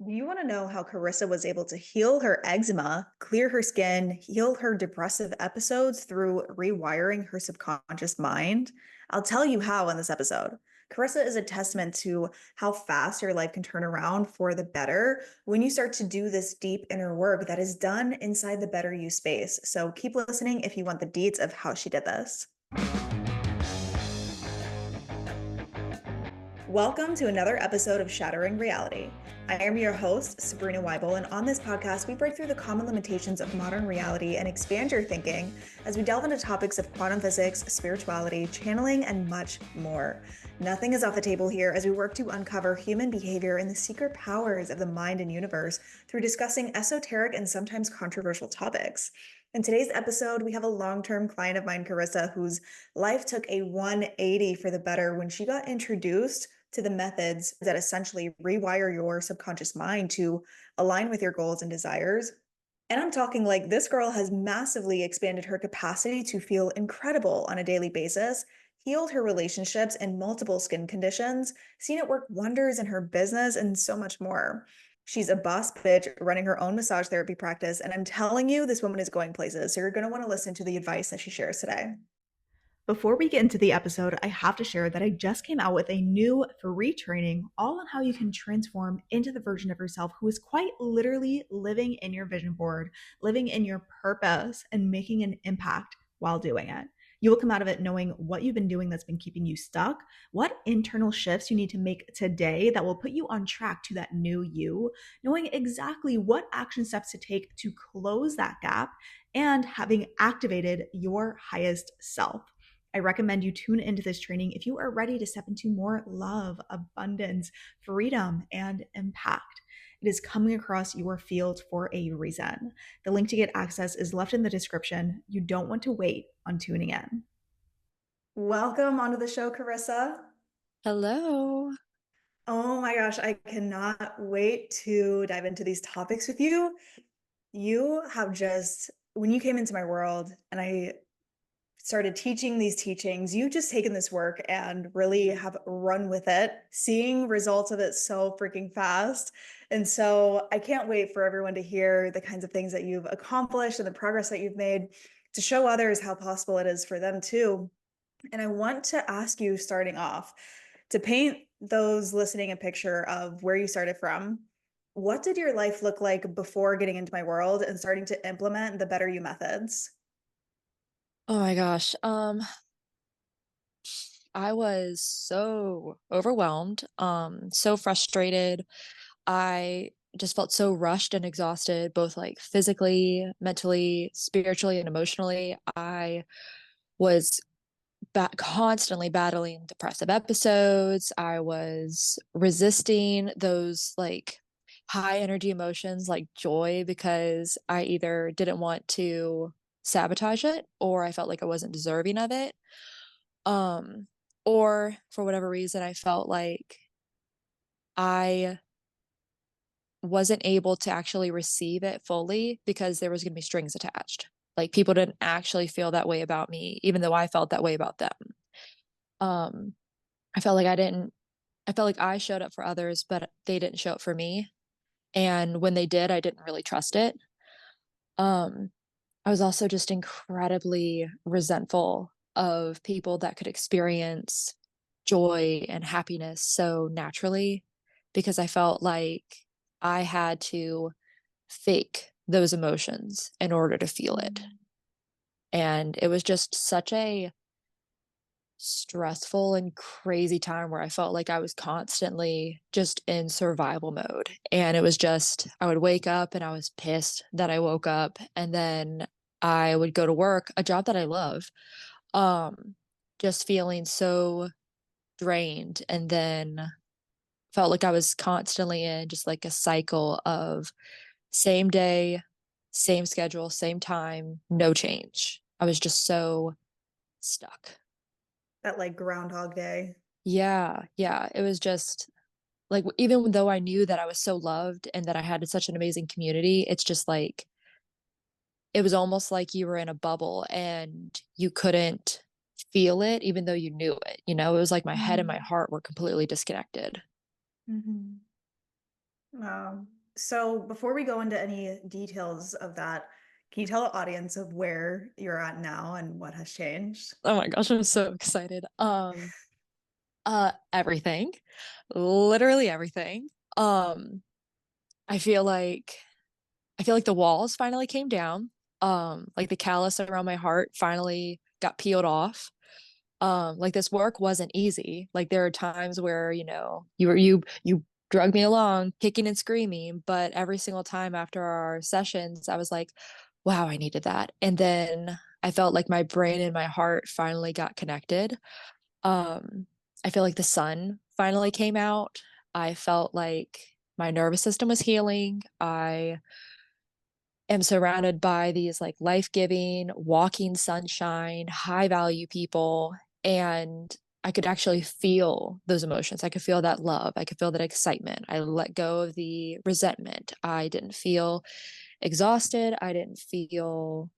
You want to know how Carissa was able to heal her eczema, clear her skin, heal her depressive episodes through rewiring her subconscious mind? I'll tell you how in this episode. Carissa is a testament to how fast your life can turn around for the better when you start to do this deep inner work that is done inside the Better You space. So keep listening if you want the deets of how she did this. Welcome to another episode of Shattering Reality. I am your host, Sabrina Weibel, and on this podcast, we break through the common limitations of modern reality and expand your thinking as we delve into topics of quantum physics, spirituality, channeling, and much more. Nothing is off the table here as we work to uncover human behavior and the secret powers of the mind and universe through discussing esoteric and sometimes controversial topics. In today's episode, we have a long-term client of mine, Carissa, whose life took a 180 for the better when she got introduced to the methods that essentially rewire your subconscious mind to align with your goals and desires. And I'm talking like this girl has massively expanded her capacity to feel incredible on a daily basis, healed her relationships and multiple skin conditions, seen it work wonders in her business, and so much more. She's a boss bitch running her own massage therapy practice. And I'm telling you, this woman is going places. So you're going to want to listen to the advice that she shares today. Before we get into the episode, I have to share that I just came out with a new free training all on how you can transform into the version of yourself who is quite literally living in your vision board, living in your purpose, and making an impact while doing it. You will come out of it knowing what you've been doing that's been keeping you stuck, what internal shifts you need to make today that will put you on track to that new you, knowing exactly what action steps to take to close that gap, and having activated your highest self. I recommend you tune into this training if you are ready to step into more love, abundance, freedom, and impact. It is coming across your field for a reason. The link to get access is left in the description. You don't want to wait on tuning in. Welcome onto the show, Carissa. Hello. Oh my gosh, I cannot wait to dive into these topics with you. You have just, when you came into my world and I started teaching these teachings, you've just taken this work and really have run with it, seeing results of it so freaking fast. And so I can't wait for everyone to hear the kinds of things that you've accomplished and the progress that you've made to show others how possible it is for them too. And I want to ask you, starting off, to paint those listening a picture of where you started from. What did your life look like before getting into my world and starting to implement the Better You methods? Oh my gosh. I was so overwhelmed, so frustrated. I just felt so rushed and exhausted, both like physically, mentally, spiritually, and emotionally. I was constantly battling depressive episodes. I was resisting those like high energy emotions like joy because I either didn't want to sabotage it or I felt like I wasn't deserving of it. Um, or for whatever reason, I felt like I wasn't able to actually receive it fully because there was going to be strings attached. Like people didn't actually feel that way about me, even though I felt that way about them. Um, I felt like I felt like I showed up for others, but they didn't show up for me. And when they did, I didn't really trust it. Um, I was also just incredibly resentful of people that could experience joy and happiness so naturally because I felt like I had to fake those emotions in order to feel it. And it was just such a stressful and crazy time where I felt like I was constantly just in survival mode. And it was just, I would wake up and I was pissed that I woke up. And then I would go to work, a job that I love, um, just feeling so drained. And then felt like I was constantly in just like a cycle of same day, same schedule, same time, no change. I was just so stuck. That like Groundhog Day. Yeah, yeah. It was just like even though I knew that I was so loved and that I had such an amazing community, it's just like it was almost like you were in a bubble and you couldn't feel it even though you knew it. You know, it was like my head and my Mhm. heart were completely disconnected. Mhm. Wow. So before we go into any details of that, can you tell the audience of where you're at now and what has changed? Oh my gosh, I'm so excited. Everything. Literally everything. Um, I feel like I feel like the walls finally came down. Like the callus around my heart finally got peeled off. Like this work wasn't easy. Like there are times where, you drug me along, kicking and screaming, but every single time after our sessions, I was like, wow, I needed that. And then I felt like my brain and my heart finally got connected. Um, I feel like the sun finally came out. I felt like my nervous system was healing. I am surrounded by these like life-giving, walking sunshine, high value people. And I could actually feel those emotions. I could feel that love. I could feel that excitement. I let go of the resentment. I didn't feel exhausted. I didn't feel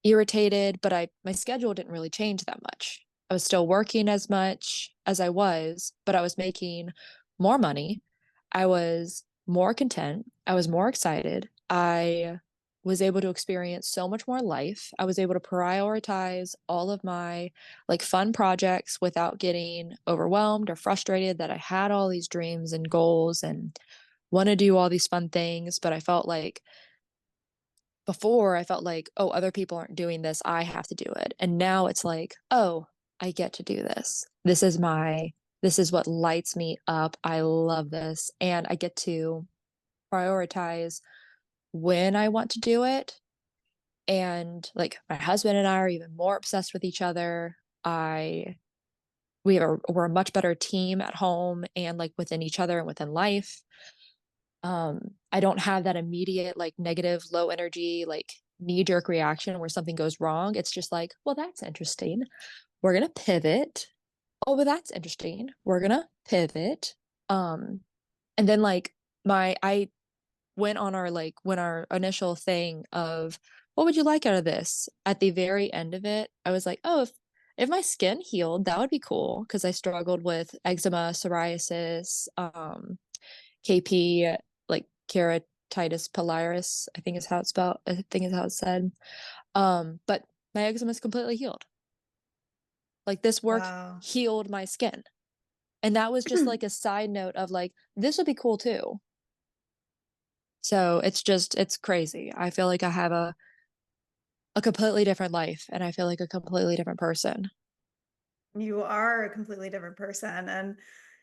irritated, but my schedule didn't really change that much. I was still working as much as I was, but I was making more money. I was more content. I was more excited. I was able to experience so much more life. I was able to prioritize all of my like fun projects without getting overwhelmed or frustrated that I had all these dreams and goals and want to do all these fun things, but I felt like before I felt like, oh, other people aren't doing this. I have to do it. And now it's like, oh, I get to do this. This is what lights me up. I love this. And I get to prioritize when I want to do it. And like my husband and I are even more obsessed with each other. We're a much better team at home and like within each other and within life. I don't have that immediate like negative low energy like knee jerk reaction where something goes wrong. It's just like, well, that's interesting, we're gonna pivot. Oh, but that's interesting, we're gonna pivot. And then like my I went on our like when our initial thing of what would you like out of this, at the very end of it I was like, oh, if my skin healed that would be cool, because I struggled with eczema, psoriasis, KP, like keratitis pilaris, I think is how it's spelled. I think is how it's said. But my eczema is completely healed. Like this work Wow. healed my skin. And that was just like a side note of like, this would be cool too. So it's crazy. I feel like I have a completely different life and I feel like a completely different person. You are a completely different person. And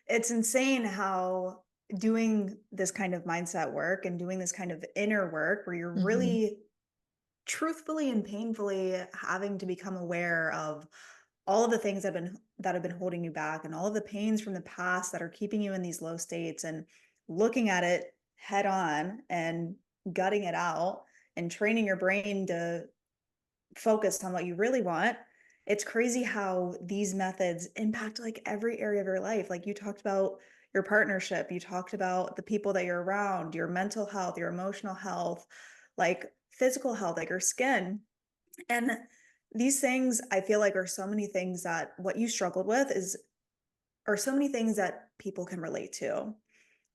it's insane how doing this kind of mindset work and doing this kind of inner work where you're Mm-hmm. really truthfully and painfully having to become aware of all of the things that have been holding you back and all of the pains from the past that are keeping you in these low states and looking at it head on and gutting it out and training your brain to focus on what you really want. It's crazy how these methods impact like every area of your life. Like you talked about your partnership, you talked about the people that you're around, your mental health, your emotional health, like physical health, like your skin. And these things I feel like are so many things that what you struggled with is are so many things that people can relate to.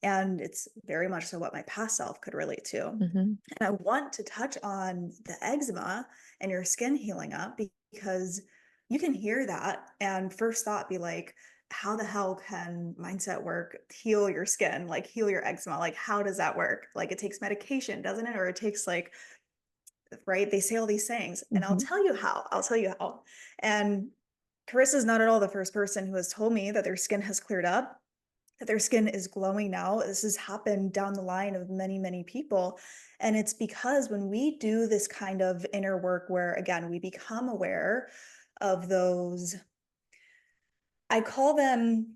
And it's very much so what my past self could relate to. Mm-hmm. And I want to touch on the eczema and your skin healing up because you can hear that and first thought be like, how the hell can mindset work heal your skin, like heal your eczema? Like, how does that work? Like, it takes medication, doesn't it? Or it takes like, right? They say all these things, and I'll Mm-hmm. tell you how. I'll tell you how. And Carissa is not at all the first person who has told me that their skin has cleared up, that their skin is glowing now. This has happened down the line of many, many people. And it's because when we do this kind of inner work where, again, we become aware of those, I call them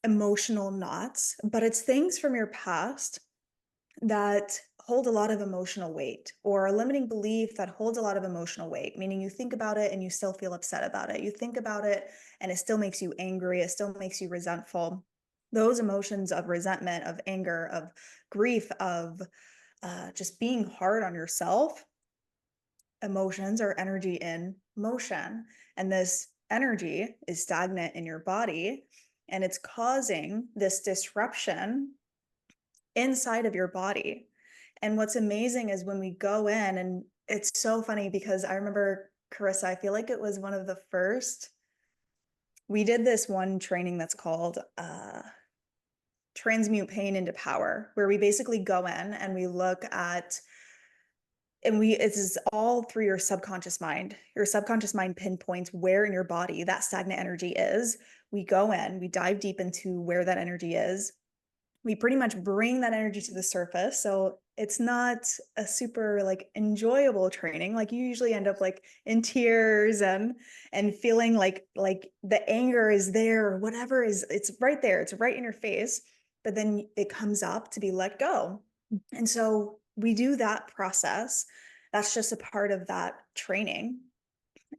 emotional knots, but it's things from your past that hold a lot of emotional weight, or a limiting belief that holds a lot of emotional weight, meaning you think about it and you still feel upset about it. You think about it and it still makes you angry, it still makes you resentful. Those emotions of resentment, of anger, of grief, of just being hard on yourself, emotions are energy in motion. And this energy is stagnant in your body and it's causing this disruption inside of your body. And what's amazing is when we go in, and it's so funny because I remember Carissa, I feel like it was one of the first. We did this one training that's called Transmute Pain into Power, where we basically go in and we look at, and it's all through your subconscious mind. Your subconscious mind pinpoints where in your body that stagnant energy is. We go in, we dive deep into where that energy is. We pretty much bring that energy to the surface. So it's not a super like enjoyable training. Like you usually end up like in tears and feeling like the anger is there or whatever is, it's right there. It's right in your face. But then it comes up to be let go. And so we do that process. That's just a part of that training.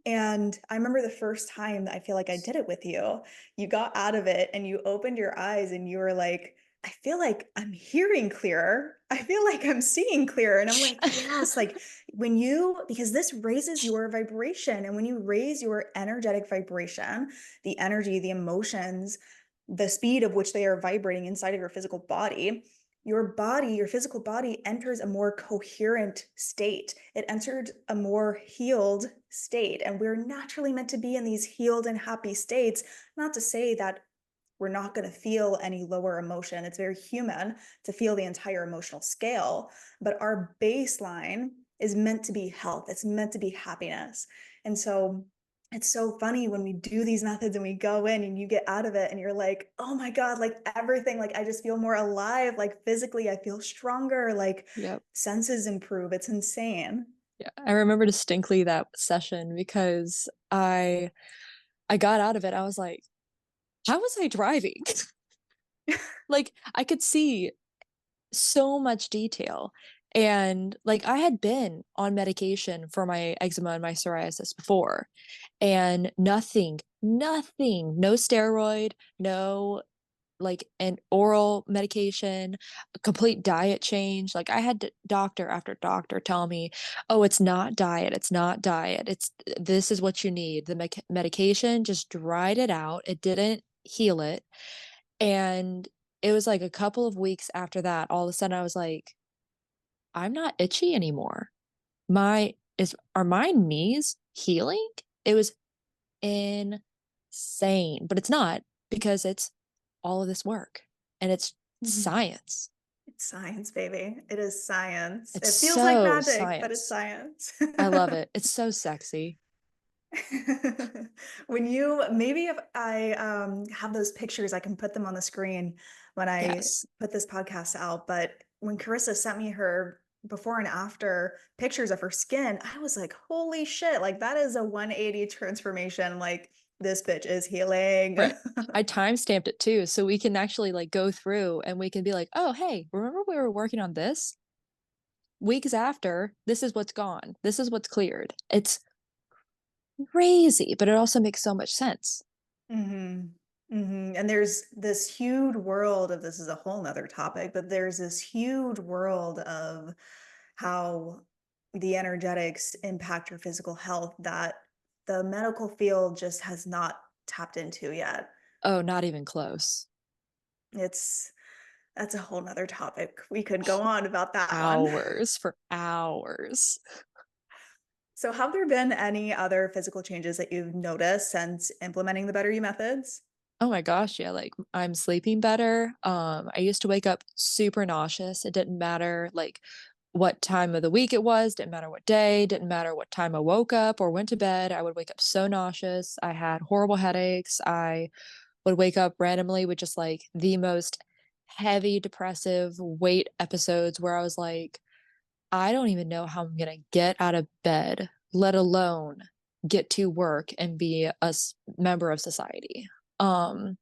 And I remember the first time that I feel like I did it with you, you got out of it and you opened your eyes and you were like, I feel like I'm hearing clearer. I feel like I'm seeing clearer. And I'm like, yes, like when you, because this raises your vibration. And when you raise your energetic vibration, the energy, the emotions, the speed of which they are vibrating inside of your physical body, your physical body enters a more coherent state. It entered a more healed state. And we're naturally meant to be in these healed and happy states. Not to say that we're not going to feel any lower emotion. It's very human to feel the entire emotional scale. But our baseline is meant to be health, it's meant to be happiness. And so it's so funny when we do these methods and we go in and you get out of it and you're like, oh my God, like everything, like I just feel more alive, like physically, I feel stronger, like Yep. senses improve. It's insane. Yeah. I remember distinctly that session because I got out of it. I was like, how was I driving? Like I could see so much detail. And like I had been on medication for my eczema and my psoriasis before, and nothing, no steroid, no like an oral medication, a complete diet change. Like I had doctor after doctor tell me, "Oh, it's not diet. It's not diet. It's this is what you need. The medication just dried it out. It didn't heal it." And it was like a couple of weeks after that, all of a sudden I was like, I'm not itchy anymore. My is Are my knees healing? It was insane, but it's not because it's all of this work and it's Mhm. science. It's science, baby. It is science. It's It feels like so magic, but it's science. science. I love it. It's so sexy. When you maybe if I have those pictures, I can put them on the screen when I Yes. put this podcast out. But when Carissa sent me her before and after pictures of her skin, I was like, holy shit, like that is a 180 transformation. Like this bitch is healing. Right. I time stamped it too, so we can actually like go through and we can be like, oh, hey, remember we were working on this? Weeks after, this is what's gone. This is what's cleared. It's crazy, but it also makes so much sense. hmm And there's this huge world of, this is a whole nother topic, but there's this huge world of how the energetics impact your physical health that the medical field just has not tapped into yet. Oh, not even close. It's that's a whole nother topic. We could go on about that one. Hours for hours. So have there been any other physical changes that you've noticed since implementing the Better You methods? Oh my gosh, yeah, like I'm sleeping better. I used to wake up super nauseous. It didn't matter like what time of the week it was, didn't matter what day, didn't matter what time I woke up or went to bed. I would wake up so nauseous. I had horrible headaches. I would wake up randomly with just like the most heavy depressive weight episodes where I was like, I don't even know how I'm gonna get out of bed, let alone get to work and be a member of society. Um,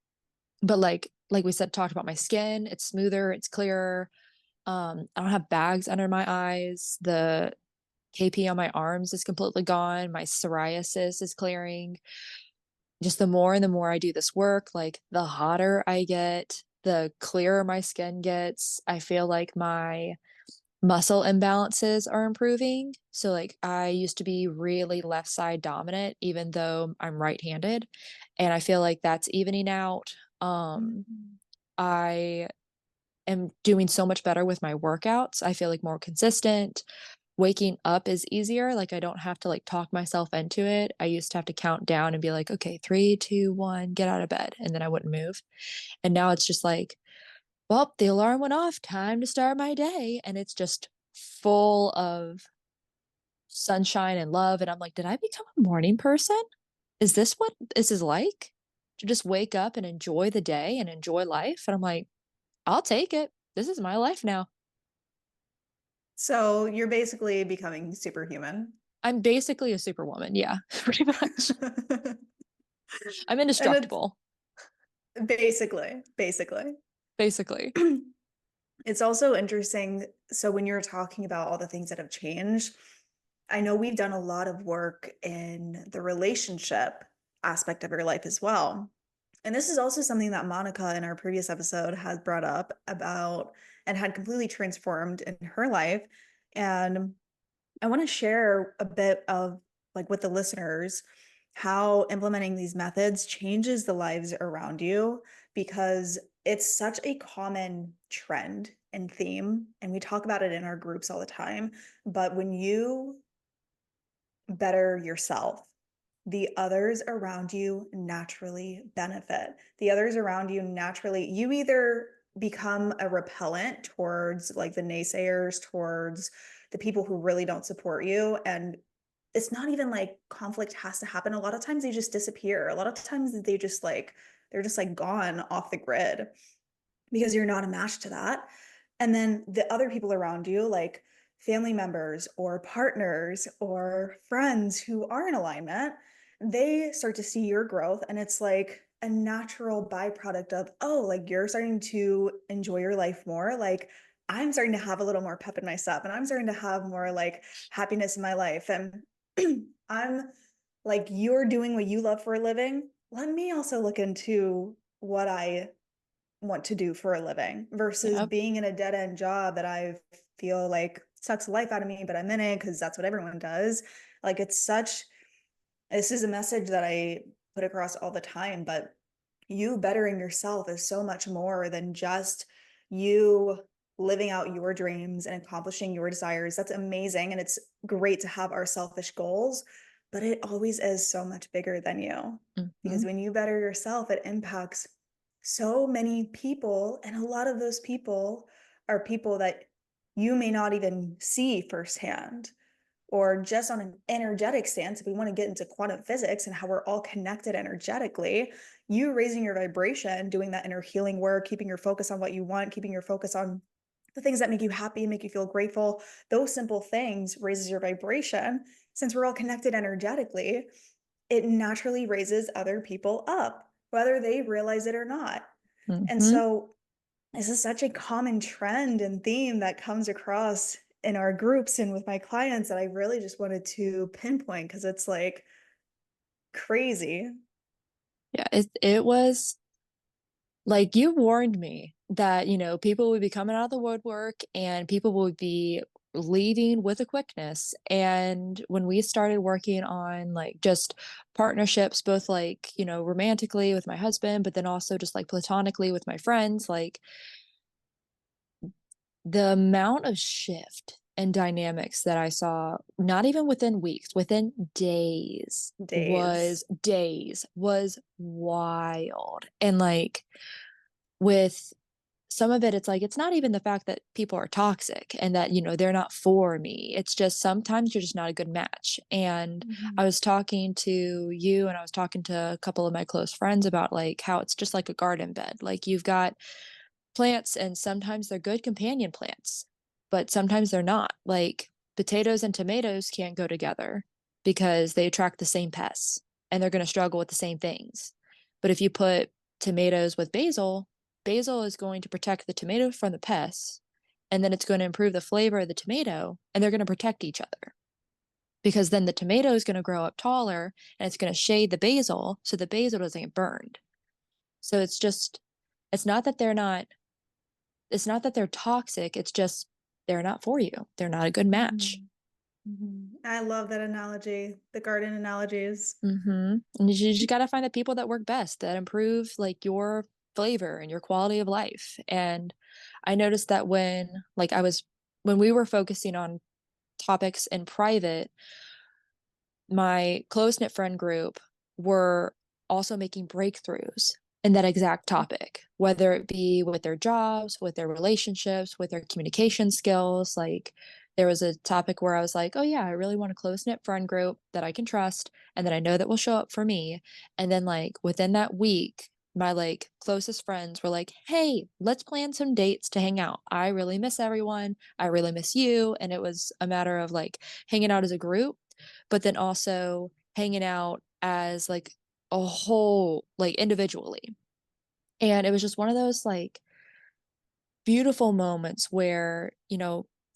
but like we said, talked about my skin, it's smoother, it's clearer. I don't have bags under my eyes. The KP on my arms is completely gone. My psoriasis is clearing. Just the more and the more I do this work, like the hotter I get, the clearer my skin gets. I feel like my muscle imbalances are improving. So like I used to be really left side dominant, even though I'm right-handed, and I feel like that's evening out. Mhm. I am doing so much better with my workouts. I feel like more consistent. Waking up is easier. Like I don't have to like talk myself into it. I used to have to count down and be like, okay, 3, 2, 1, get out of bed. And then I wouldn't move. And now it's just like, well, the alarm went off. Time to start my day. And it's just full of sunshine and love. And I'm like, did I become a morning person? Is this what this is like? To just wake up and enjoy the day and enjoy life? And I'm like, I'll take it. This is my life now. So you're basically becoming superhuman. I'm basically a superwoman. Yeah, pretty much. I'm And it's indestructible, basically. basically. It's also interesting. So when you're talking about all the things that have changed, I know we've done a lot of work in the relationship aspect of your life as well. And this is also something that Monica in our previous episode had brought up about and had completely transformed in her life. And I want to share a bit of like with the listeners how implementing these methods changes the lives around you because it's such a common trend and theme and we talk about it in our groups all the time, but when you better yourself, the others around you naturally benefit. The others around you naturally, you either become a repellent towards like the naysayers, towards the people who really don't support you. And it's not even like conflict has to happen. A lot of times they just disappear. A lot of times they just like, they're just like gone off the grid because you're not a match to that. And then the other people around you, like family members or partners or friends who are in alignment, they start to see your growth. And it's like a natural byproduct of, oh, like you're starting to enjoy your life more. Like I'm starting to have a little more pep in my step and I'm starting to have more like happiness in my life. And I'm like, you're doing what you love for a living. Let me also look into what I want to do for a living versus Yep. being in a dead end job that I feel like sucks the life out of me, but I'm in it because that's what everyone does. Like it's such, this is a message that I put across all the time, but you bettering yourself is so much more than just you living out your dreams and accomplishing your desires. That's amazing. And it's great to have our selfish goals, but it always is so much bigger than you. Hmm. Because when you better yourself, it impacts so many people. And a lot of those people are people that you may not even see firsthand or just on an energetic stance, if we want to get into quantum physics and how we're all connected energetically, you raising your vibration, doing that inner healing work, keeping your focus on what you want, keeping your focus on the things that make you happy, make you feel grateful, those simple things raises your vibration. Since we're all connected energetically, it naturally raises other people up, whether they realize it or not. And Hmm. so this is such a common trend and theme that comes across in our groups and with my clients that I really just wanted to pinpoint because it's like crazy. Yeah, it was like you warned me that, people would be coming out of the woodwork and people would be leaving with a quickness. And when we started working on like just partnerships, both like, romantically with my husband, but then also just like platonically with my friends, like the amount of shift and dynamics that I saw, not even within weeks, within Days. days was wild. And like with some of it, it's like, it's not even the fact that people are toxic and that, they're not for me. It's just sometimes you're just not a good match. And I Mhm. was talking to you and I was talking to a couple of my close friends about like how it's just like a garden bed. Like you've got plants and sometimes they're good companion plants, but sometimes they're not. Like potatoes and tomatoes can't go together because they attract the same pests and they're going to struggle with the same things. But if you put tomatoes with basil, basil is going to protect the tomato from the pests and then it's going to improve the flavor of the tomato and they're going to protect each other because then the tomato is going to grow up taller and it's going to shade the basil so the basil doesn't get burned. So it's just, it's not that they're not it's not that they're toxic, it's just they're not for you. They're not a good match. Mhm. Mhm. I love that analogy, the garden analogies. And you just got to find the people that work best, that improve like your flavor and your quality of life. And I noticed that when we were focusing on topics in private, my close knit friend group were also making breakthroughs in that exact topic, whether it be with their jobs, with their relationships, with their communication skills. Like there was a topic where I was like, oh, yeah, I really want a close knit friend group that I can trust and that I know that will show up for me. And then, like, within that week, my like closest friends were like, hey, let's plan some dates to hang out. I really miss everyone. I really miss you. And it was a matter of like hanging out as a group, but then also hanging out as like a whole, like individually. And it was just one of those like beautiful moments where,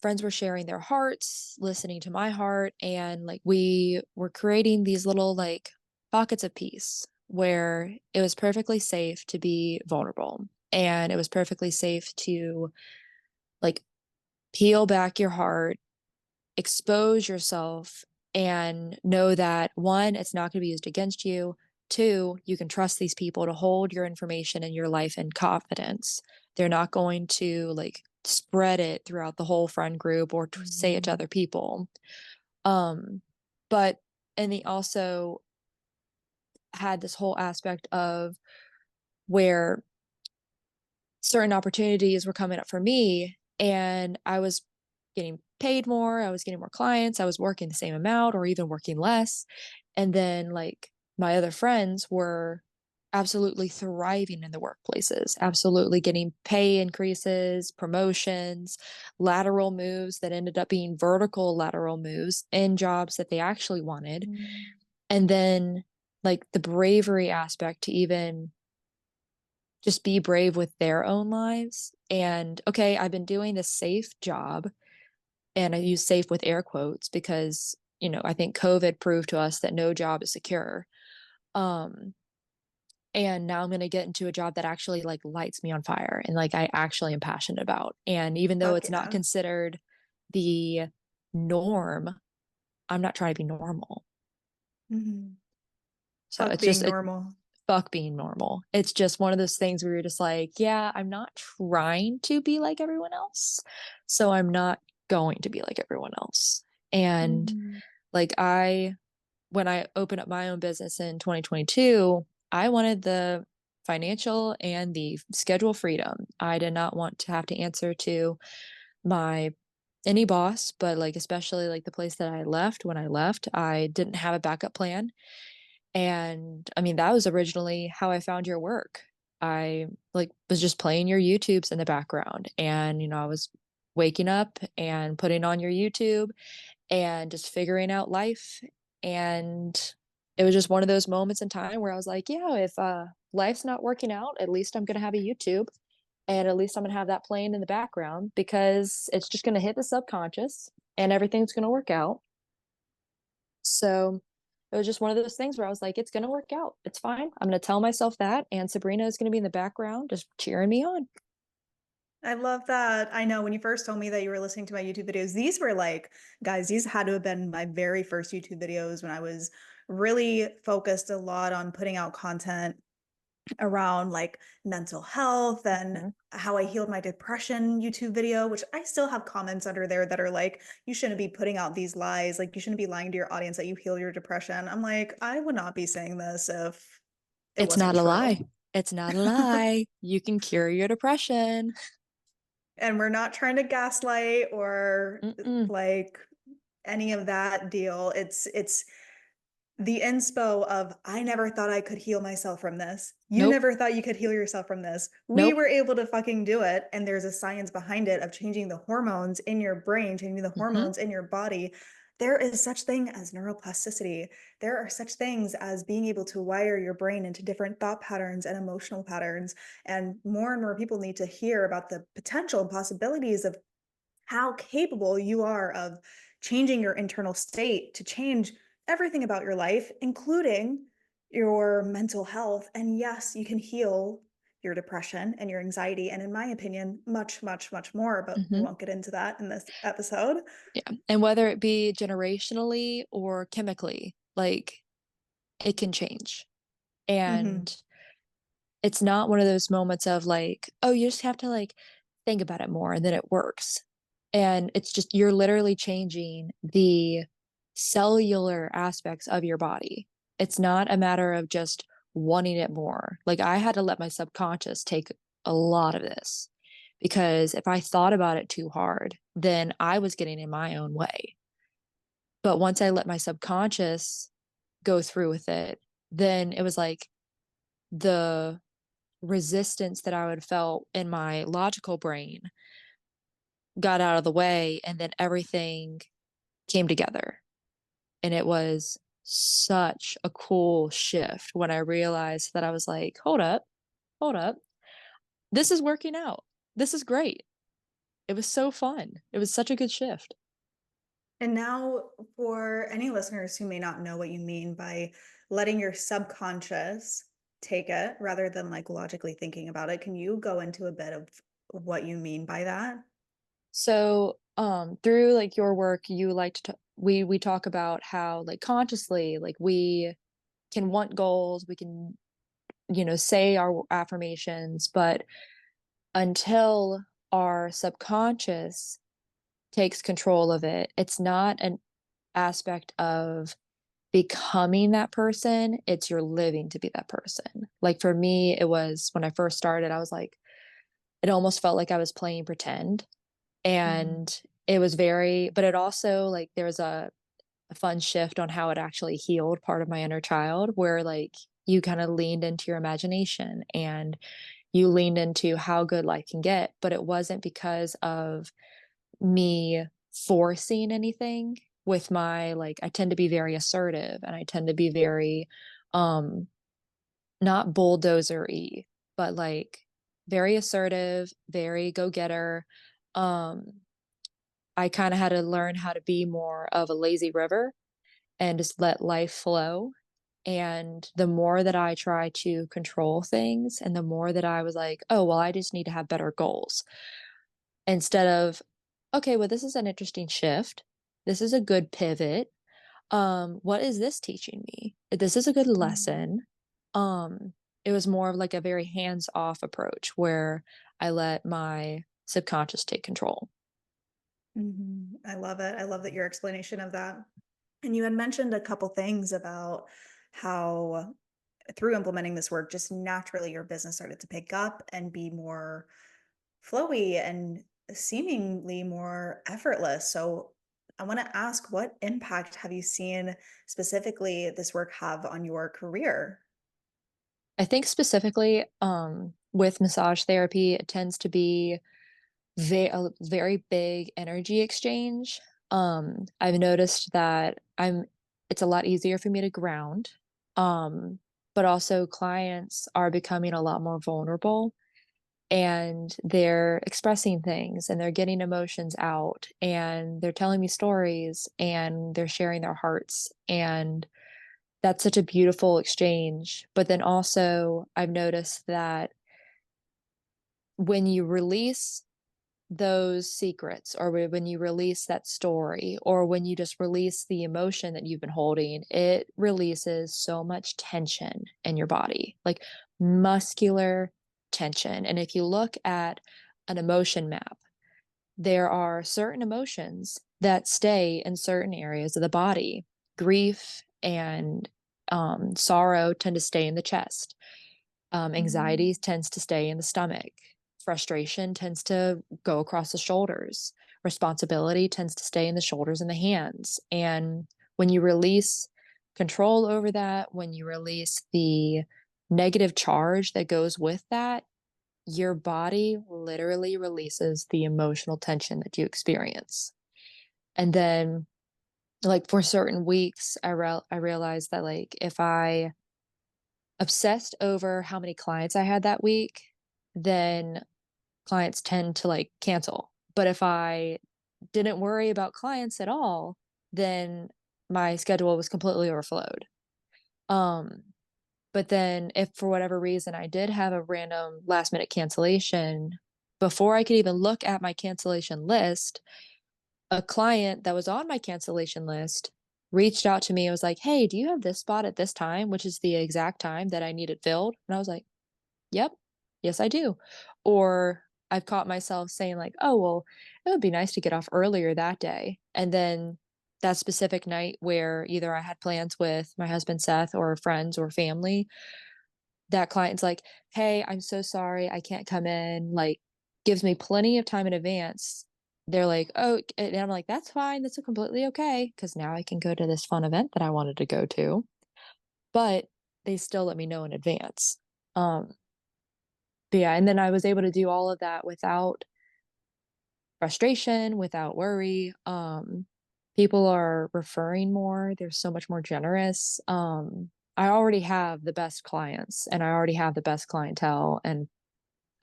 friends were sharing their hearts, listening to my heart, and like we were creating these little like pockets of peace where it was perfectly safe to be vulnerable, and it was perfectly safe to like peel back your heart, expose yourself, and know that one, it's not going to be used against you. Two, you can trust these people to hold your information and your life in confidence. They're not going to like spread it throughout the whole friend group or say it to Mhm. other people. Um, but and they also had this whole aspect of where certain opportunities were coming up for me, and I was getting paid more, I was getting more clients, I was working the same amount or even working less. And then like my other friends were absolutely thriving in the workplaces, absolutely getting pay increases, promotions, lateral moves that ended up being vertical lateral moves in jobs that they actually wanted. Mhm. And then like the bravery aspect to even just be brave with their own lives. And okay, I've been doing this safe job, and I use safe with air quotes because, I think COVID proved to us that no job is secure. Um, and now I'm going to get into a job that actually like lights me on fire and like I actually am passionate about. And even though Fuck it's not yeah. considered the norm, I'm not trying to be normal. Mhm. So Fuck it's just being it, normal. fuck being normal. It's just one of those things where you're just like, yeah, I'm not trying to be like everyone else. So I'm not going to be like everyone else. And Mhm. like when I opened up my own business in 2022, I wanted the financial and the schedule freedom. I did not want to have to answer to my any boss, but like especially like the place that I left when I left, I didn't have a backup plan. And I mean, that was originally how I found your work. I like was just playing your YouTubes in the background, and I was waking up and putting on your YouTube and just figuring out life. And it was just one of those moments in time where I was like, yeah, if life's not working out, at least I'm going to have a YouTube, and at least I'm going to have that playing in the background because it's just going to hit the subconscious and everything's going to work out. So it was just one of those things where I was like, it's going to work out. It's fine. I'm going to tell myself that. And Sabrina is going to be in the background just cheering me on. I love that. I know when you first told me that you were listening to my YouTube videos, these were like, guys, these had to have been my very first YouTube videos when I was really focused a lot on putting out content around like mental health and Mhm. how I healed my depression YouTube video, which I still have comments under there that are like, you shouldn't be putting out these lies. Like, you shouldn't be lying to your audience that you heal your depression. I'm like, I would not be saying this if it It's wasn't not a true. lie. It's not a lie. You can cure your depression. And we're not trying to gaslight or Mm-mm. like any of that deal. It's the inspo of I never thought I could heal myself from this. You Nope. never thought you could heal yourself from this. We Nope. were able to fucking do it. And there's a science behind it of changing the hormones in your brain, changing the Hmm. hormones in your body. There is such thing as neuroplasticity. There are such things as being able to wire your brain into different thought patterns and emotional patterns. And more people need to hear about the potential and possibilities of how capable you are of changing your internal state to change everything about your life, including your mental health. And yes, you can heal your depression and your anxiety. And in my opinion, much, much, much more. But we Hmm. won't get into that in this episode. Yeah. And whether it be generationally or chemically, like it can change. Hmm. And it's not one of those moments of like, oh, you just have to like think about it more and then it works. And it's just, you're literally changing the cellular aspects of your body. It's not a matter of just wanting it more. Like I had to let my subconscious take a lot of this because if I thought about it too hard, then I was getting in my own way. But once I let my subconscious go through with it, then it was like the resistance that I would felt in my logical brain got out of the way and then everything came together. And it was such a cool shift when I realized that I was like, hold up. This is working out. This is great. It was so fun. It was such a good shift. And now, for any listeners who may not know what you mean by letting your subconscious take it rather than like logically thinking about it, can you go into a bit of what you mean by that? So, through like your work, you like to we talk about how like consciously, like we can want goals, we can, say our affirmations, but until our subconscious takes control of it, it's not an aspect of becoming that person, it's you're living to be that person. Like for me, it was when I first started, I was like, it almost felt like I was playing pretend. Mhm. And it was very, but it also like there was a fun shift on how it actually healed part of my inner child, where like you kind of leaned into your imagination and you leaned into how good life can get. But it wasn't because of me forcing anything with my like I tend to be very assertive and I tend to be very um not bulldozer-y, but like very assertive, very go-getter. Um I kind of had to learn how to be more of a lazy river and just let life flow. And the more that I try to control things and the more that I was like, oh, well, I just need to have better goals instead of, okay, well, this is an interesting shift. This is a good pivot. What is this teaching me? This is a good Mhm. lesson. Um, it was more of like a very hands-off approach where I let my subconscious take control. Mhm. I love it. I love that your explanation of that. And you had mentioned a couple things about how through implementing this work, just naturally your business started to pick up and be more flowy and seemingly more effortless. So I want to ask, what impact have you seen specifically this work have on your career? I think specifically with massage therapy, it tends to be a very big energy exchange. I've noticed that it's a lot easier for me to ground. Um, but also clients are becoming a lot more vulnerable and they're expressing things and they're getting emotions out and they're telling me stories and they're sharing their hearts. And that's such a beautiful exchange. But then also, I've noticed that when you release those secrets or when you release that story or when you just release the emotion that you've been holding, it releases so much tension in your body, like muscular tension. And if you look at an emotion map, there are certain emotions that stay in certain areas of the body. Grief and sorrow tend to stay in the chest. Anxiety Mhm. tends to stay in the stomach. Frustration tends to go across the shoulders. Responsibility tends to stay in the shoulders and the hands. And when you release control over that, when you release the negative charge that goes with that, your body literally releases the emotional tension that you experience. And then, like for certain weeks, I realized that like if I obsessed over how many clients I had that week, then clients tend to like cancel. But if I didn't worry about clients at all, then my schedule was completely overflowed. Um, but then if for whatever reason I did have a random last minute cancellation, before I could even look at my cancellation list, a client that was on my cancellation list reached out to me and was like, "Hey, do you have this spot at this time?" Which is the exact time that I needed filled. And I was like, yep, yes, I do. Or I've caught myself saying, like, oh, well, it would be nice to get off earlier that day. And then that specific night where either I had plans with my husband, Seth, or friends or family, that client's like, hey, I'm so sorry. I can't come in. Like, gives me plenty of time in advance. They're like, oh, and I'm like, that's fine. That's completely okay. Cause now I can go to this fun event that I wanted to go to. But they still let me know in advance. Um, but yeah, and then I was able to do all of that without frustration, without worry. People are referring more. They're so much more generous. I already have the best clients and I already have the best clientele, and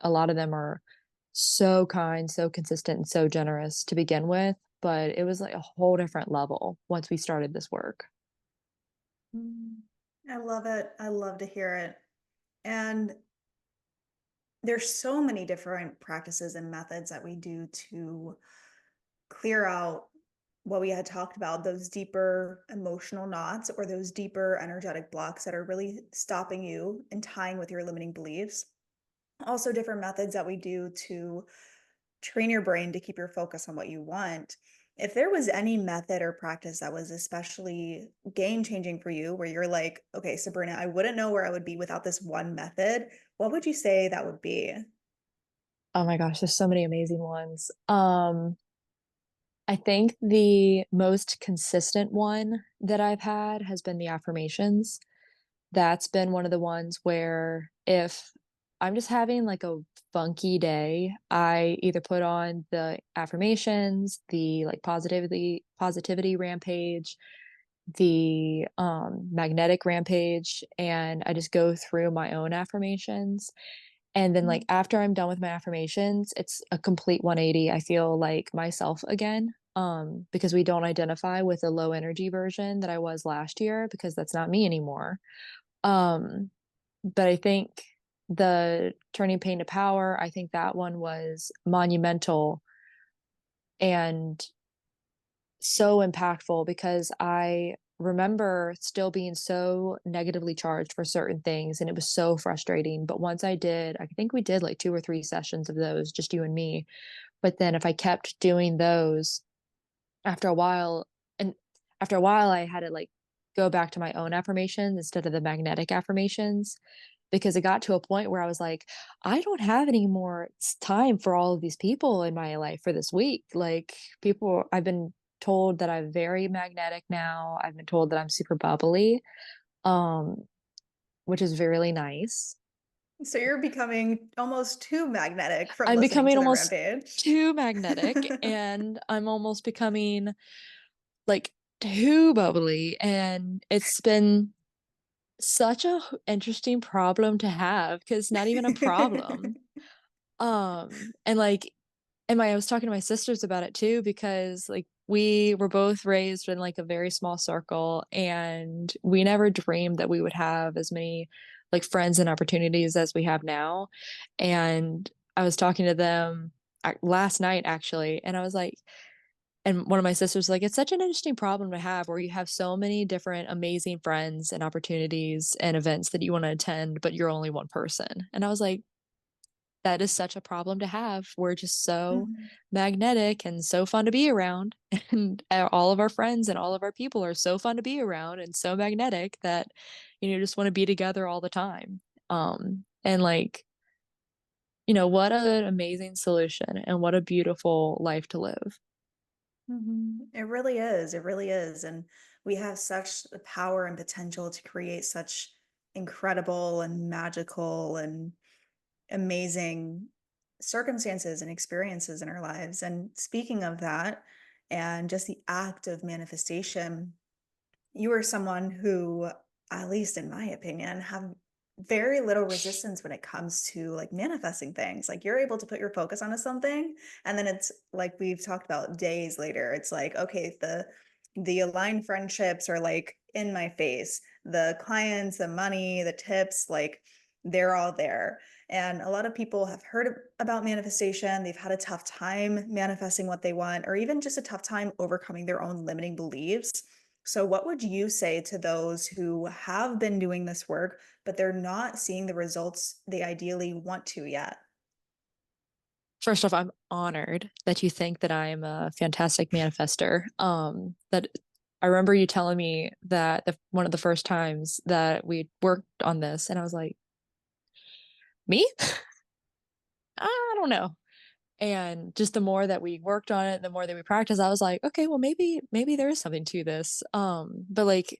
a lot of them are so kind, so consistent, and so generous to begin with. But it was like a whole different level once we started this work. Mm. I love it. I love to hear it. And there's so many different practices and methods that we do to clear out what we had talked about, those deeper emotional knots or those deeper energetic blocks that are really stopping you and tying with your limiting beliefs. Also, different methods that we do to train your brain to keep your focus on what you want. If there was any method or practice that was especially game changing for you, where you're like, okay, Sabrina, I wouldn't know where I would be without this one method, what would you say that would be? Oh my gosh, there's so many amazing ones. I think the most consistent one that I've had has been the affirmations. That's been one of the ones where if I'm just having like a funky day, I either put on the affirmations, the like positivity rampage, the magnetic rampage, and I just go through my own affirmations. And then like Mhm. after I'm done with my affirmations, it's a complete 180. I feel like myself again. Because we don't identify with the low energy version that I was last year because that's not me anymore. Um, but I think the turning pain to power, I think that one was monumental and so impactful because I remember still being so negatively charged for certain things and it was so frustrating. But once I did, I think we did like 2 or 3 sessions of those, just you and me. But then if I kept doing those after a while, and after a while, I had to like go back to my own affirmations instead of the magnetic affirmations because it got to a point where I was like, I don't have any more time for all of these people in my life for this week. Like, people, I've been told that I'm very magnetic now. I've been told that I'm super bubbly, um, which is really nice. So you're becoming almost too magnetic from I'm listening becoming to the almost rampage. too magnetic and I'm almost becoming like too bubbly. And it's been such a interesting problem to have because it's not even a problem. And like, I was talking to my sisters about it too because like we were both raised in like a very small circle and we never dreamed that we would have as many like friends and opportunities as we have now. And I was talking to them last night actually, and I was like, and one of my sisters was like, it's such an interesting problem to have where you have so many different amazing friends and opportunities and events that you want to attend, but you're only one person. And I was like, that is such a problem to have. We're just so Mhm. magnetic and so fun to be around. And all of our friends and all of our people are so fun to be around and so magnetic that, just want to be together all the time. And like, what an amazing solution and what a beautiful life to live. It really is. It really is. And we have such the power and potential to create such incredible and magical and amazing circumstances and experiences in our lives. And speaking of that, and just the act of manifestation, you are someone who, at least in my opinion, have very little resistance when it comes to like manifesting things. Like you're able to put your focus onto something and then it's like we've talked about days later. It's like, okay, the aligned friendships are like in my face. The clients, the money, the tips, like they're all there. And a lot of people have heard about manifestation. They've had a tough time manifesting what they want, or even just a tough time overcoming their own limiting beliefs. So, what would you say to those who have been doing this work, but they're not seeing the results they ideally want to yet? First off, I'm honored that you think that I'm a fantastic manifester. That I remember you telling me that one of the first times that we worked on this, and I was like, me? I don't know. And just the more that we worked on it, the more that we practiced, I was like, okay, well, maybe there is something to this. But like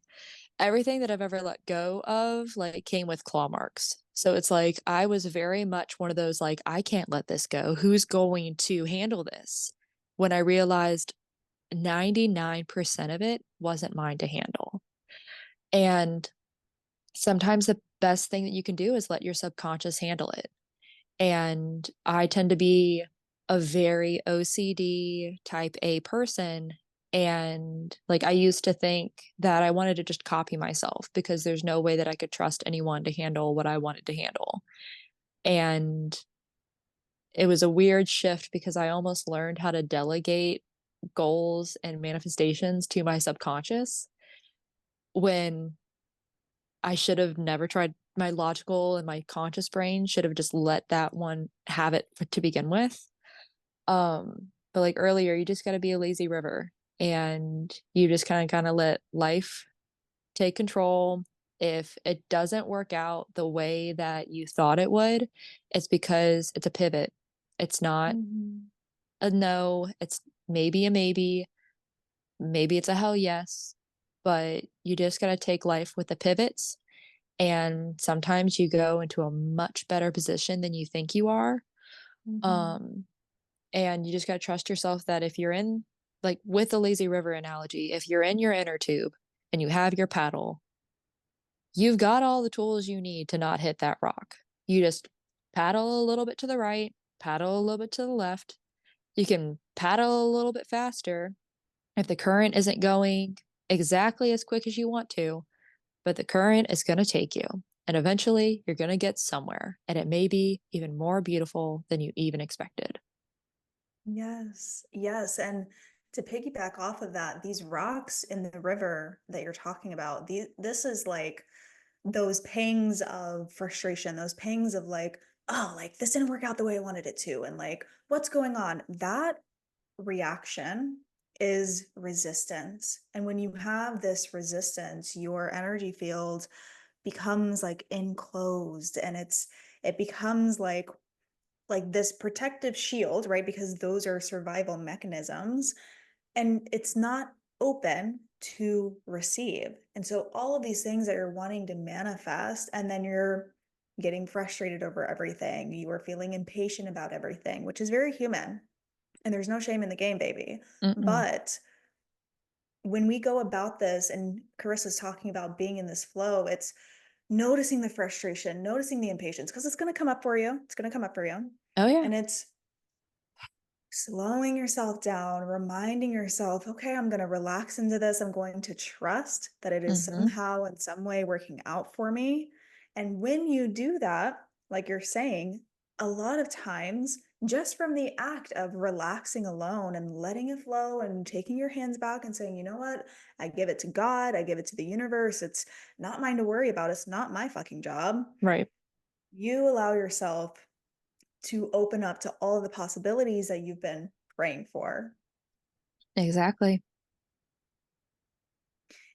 everything that I've ever let go of, like, came with claw marks. So it's like I was very much one of those, like, I can't let this go. Who's going to handle this? When I realized 99% of it wasn't mine to handle. And sometimes the best thing that you can do is let your subconscious handle it. And I tend to be a very OCD type A person. And like I used to think that I wanted to just copy myself because there's no way that I could trust anyone to handle what I wanted to handle. And it was a weird shift because I almost learned how to delegate goals and manifestations to my subconscious when I should have never tried. My logical and my conscious brain should have just let that one have it to begin with. But like earlier, you just got to be a lazy river and you just kind of let life take control. If it doesn't work out the way that you thought it would, it's because it's a pivot. It's not Mhm. a no, it's maybe a maybe, maybe it's a hell yes, but you just got to take life with the pivots. And sometimes you go into a much better position than you think you are. Mhm. Um, and you just got to trust yourself that if you're in, like with the lazy river analogy, if you're in your inner tube and you have your paddle, you've got all the tools you need to not hit that rock. You just paddle a little bit to the right, paddle a little bit to the left. You can paddle a little bit faster if the current isn't going exactly as quick as you want to, but the current is going to take you. And eventually you're going to get somewhere. And it may be even more beautiful than you even expected. Yes, yes. And to piggyback off of that, these rocks in the river that you're talking about, this is like those pangs of frustration, those pangs of like, oh, like this didn't work out the way I wanted it to. And like, what's going on? That reaction is resistance. And when you have this resistance, your energy field becomes like enclosed and it becomes like this protective shield, right? Because those are survival mechanisms and it's not open to receive. And so all of these things that you're wanting to manifest, and then you're getting frustrated over everything, you are feeling impatient about everything, which is very human. And there's no shame in the game, baby. Mm-mm. But when we go about this, and Carissa's talking about being in this flow, it's noticing the frustration, noticing the impatience, because it's going to come up for you. It's going to come up for you. Oh, yeah. And it's slowing yourself down, reminding yourself, okay, I'm going to relax into this. I'm going to trust that it is Mm-hmm. somehow in some way working out for me. And when you do that, like you're saying, a lot of times, just from the act of relaxing alone and letting it flow and taking your hands back and saying, you know what, I give it to God, I give it to the universe. It's not mine to worry about. It's not my fucking job. Right. You allow yourself to open up to all of the possibilities that you've been praying for. Exactly.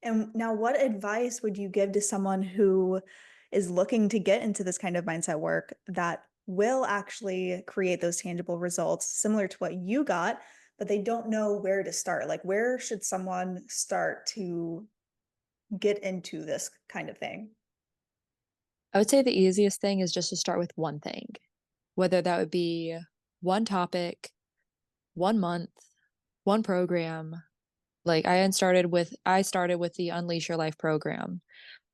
And now, what advice would you give to someone who is looking to get into this kind of mindset work that will actually create those tangible results similar to what you got, but they don't know where to start? Like, where should someone start to get into this kind of thing? I would say the easiest thing is just to start with one thing, whether that would be one topic, 1 month, one program. Like I started with the Unleash Your Life program,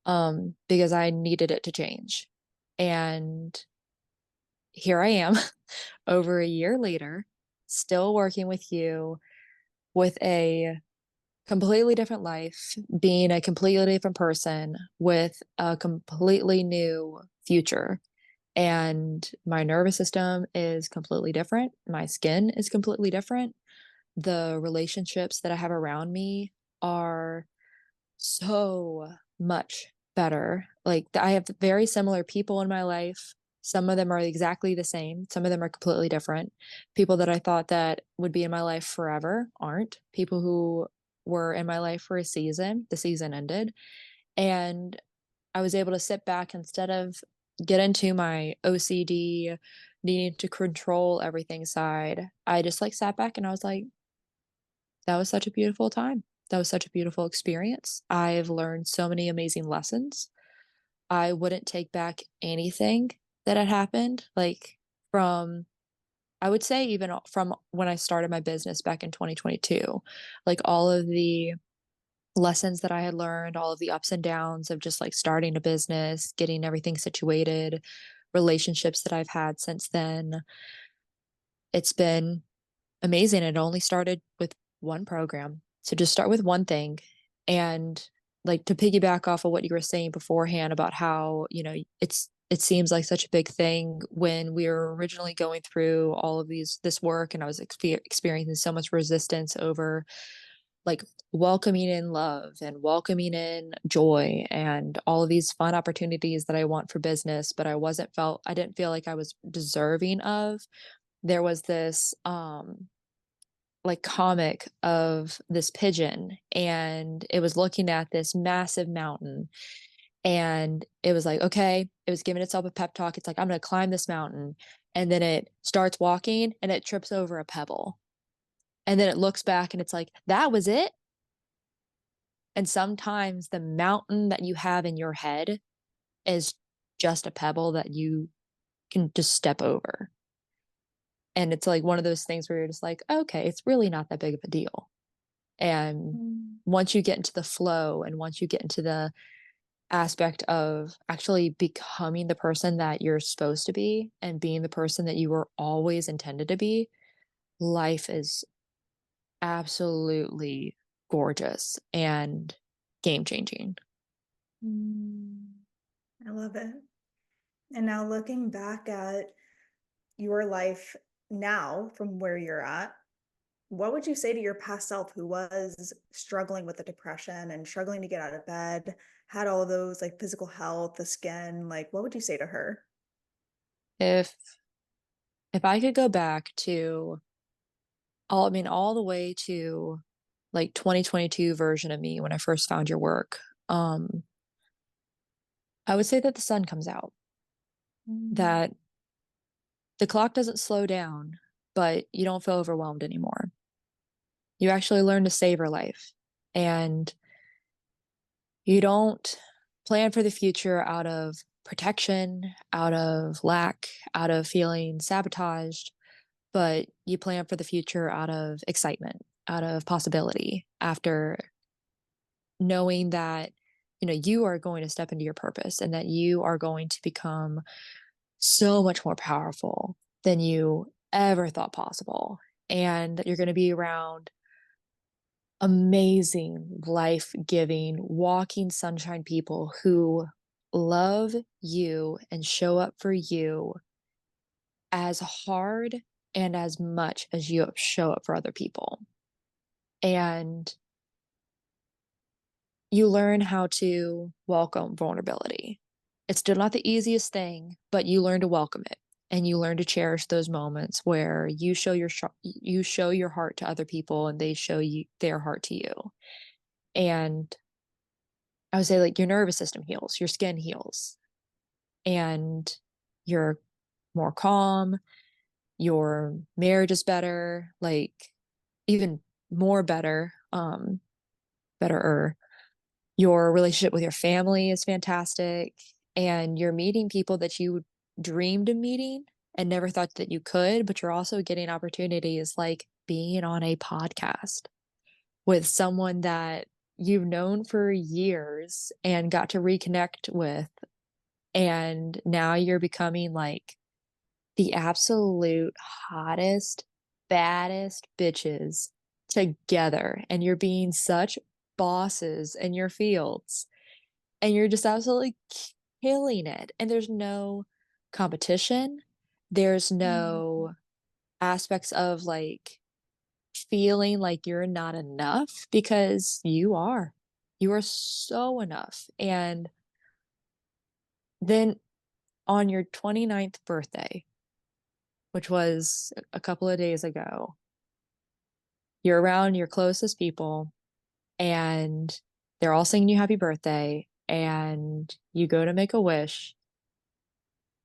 because I needed it to change. And here I am over a year later, still working with you with a completely different life, being a completely different person with a completely new future. And my nervous system is completely different. My skin is completely different. The relationships that I have around me are so much better. Like I have very similar people in my life. Some of them are exactly the same. Some of them are completely different. People that I thought that would be in my life forever aren't. People who were in my life for a season, the season ended. And I was able to sit back instead of get into my OCD, needing to control everything side. I just like sat back and I was like, that was such a beautiful time. That was such a beautiful experience. I've learned so many amazing lessons. I wouldn't take back anything that had happened, like from, I would say, even from when I started my business back in 2022, like all of the lessons that I had learned, all of the ups and downs of just like starting a business, getting everything situated, relationships that I've had since then. It's been amazing. It only started with one program. So just start with one thing. And like to piggyback off of what you were saying beforehand about how, it seems like such a big thing when we were originally going through all of this work, and I was experiencing so much resistance over like welcoming in love and welcoming in joy and all of these fun opportunities that I want for business, but I didn't feel like I was deserving of. There was this like comic of this pigeon, and it was looking at this massive mountain, and it was like, okay, it was giving itself a pep talk. It's like, I'm going to climb this mountain. And then it starts walking and it trips over a pebble. And then it looks back and it's like, that was it. And sometimes the mountain that you have in your head is just a pebble that you can just step over. And it's like one of those things where you're just like, okay, it's really not that big of a deal. And Mm. once you get into the flow and once you get into the aspect of actually becoming the person that you're supposed to be and being the person that you were always intended to be, life is absolutely gorgeous and game changing. Mm. I love it. And now looking back at your life now from where you're at, what would you say to your past self who was struggling with the depression and struggling to get out of bed, had all those like physical health, the skin, like what would you say to her? If if I could go back to all the way to like 2022 version of me when I first found your work, I would say that the sun comes out, Mm. that the clock doesn't slow down, but you don't feel overwhelmed anymore. You actually learn to savor life, and you don't plan for the future out of protection, out of lack, out of feeling sabotaged, but you plan for the future out of excitement, out of possibility, after knowing that you are going to step into your purpose and that you are going to become so much more powerful than you ever thought possible, and that you're going to be around amazing, life-giving, walking sunshine people who love you and show up for you as hard and as much as you show up for other people. And you learn how to welcome vulnerability. It's still not the easiest thing, but you learn to welcome it, and you learn to cherish those moments where you show your heart to other people and they show you their heart to you. And I would say like your nervous system heals, your skin heals, and you're more calm, your marriage is better, like even more better, betterer. Your relationship with your family is fantastic, and you're meeting people that you dreamed of meeting and never thought that you could, but you're also getting opportunities like being on a podcast with someone that you've known for years and got to reconnect with. And now you're becoming like the absolute hottest, baddest bitches together. And you're being such bosses in your fields. And you're just absolutely killing it. And there's no competition. There's Mm. no aspects of like feeling like you're not enough, because you are. You are so enough. And then on your 29th birthday, which was a couple of days ago, you're around your closest people and they're all singing you happy birthday, and you go to make a wish,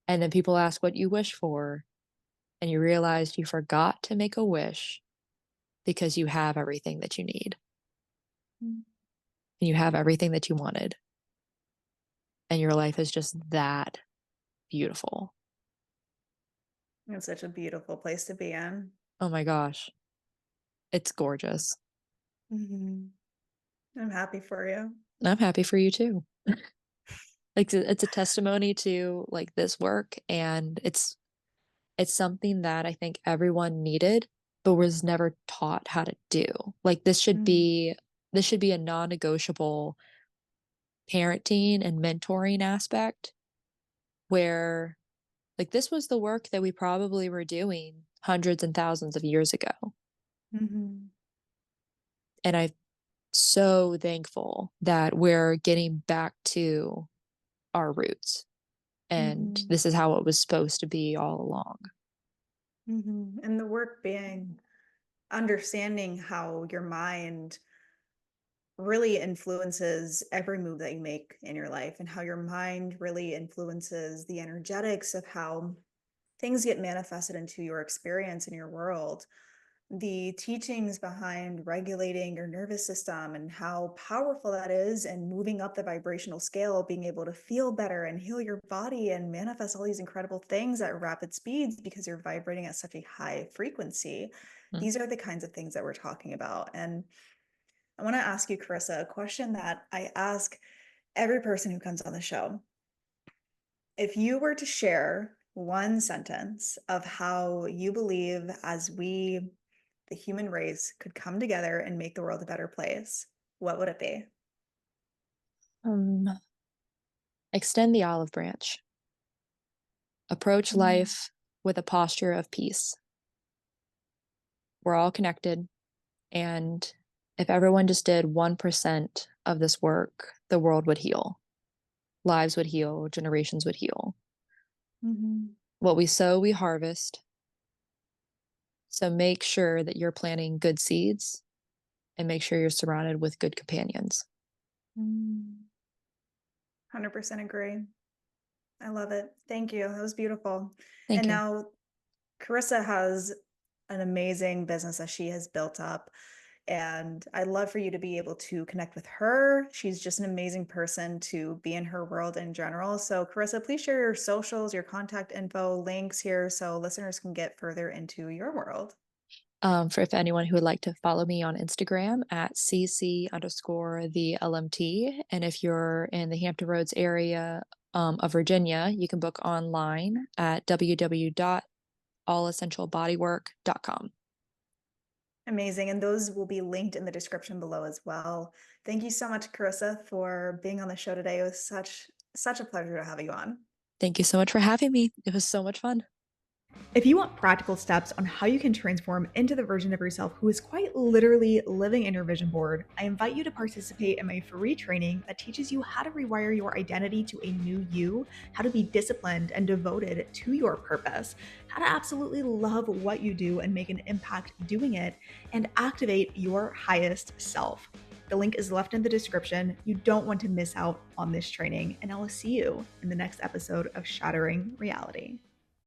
and then people ask what you wish for, and you realize you forgot to make a wish because you have everything that you need Mm. and you have everything that you wanted, and your life is just that beautiful. It's such a beautiful place to be in. Oh my gosh, it's gorgeous. Hmm. I'm happy for you. And I'm happy for you too. Like it's a testimony to like this work, and it's something that I think everyone needed but was never taught how to do. Like Mm. this should be a non-negotiable parenting and mentoring aspect where like this was the work that we probably were doing hundreds and thousands of years ago. Hmm. And I'm so thankful that we're getting back to our roots. And Hmm. this is how it was supposed to be all along. Hmm. And the work being understanding how your mind really influences every move that you make in your life, and how your mind really influences the energetics of how things get manifested into your experience in your world. The teachings behind regulating your nervous system and how powerful that is, and moving up the vibrational scale, being able to feel better and heal your body and manifest all these incredible things at rapid speeds because you're vibrating at such a high frequency. Mm. These are the kinds of things that we're talking about. And I want to ask you, Carissa, a question that I ask every person who comes on the show. If you were to share one sentence of how you believe as we, the human race, could come together and make the world a better place, what would it be? Um, Extend the olive branch. Approach Mm. life with a posture of peace. We're all connected. And if everyone just did 1% of this work, the world would heal. Lives would heal, generations would heal. Mhm. What we sow, we harvest. So make sure that you're planting good seeds and make sure you're surrounded with good companions. Mm. 100% agree. I love it. Thank you. That was beautiful. Thank And you. now Carissa has an amazing business that she has built up. And I'd love for you to be able to connect with her. She's just an amazing person to be in her world in general. So, Carissa, please share your socials, your contact info, links here so listeners can get further into your world. For if anyone who would like to follow me on Instagram at cc underscore the LMT. And if you're in the Hampton Roads area of Virginia, you can book online at www.allessentialbodywork.com. Amazing. And those will be linked in the description below as well. Thank you so much, Carissa, for being on the show today. It was such a pleasure to have you on. Thank you so much for having me. It was so much fun. If you want practical steps on how you can transform into the version of yourself who is quite literally living in your vision board, I invite you to participate in my free training that teaches you how to rewire your identity to a new you, how to be disciplined and devoted to your purpose, how to absolutely love what you do and make an impact doing it, and activate your highest self. The link is left in the description. You don't want to miss out on this training, and I will see you in the next episode of Shattering Reality.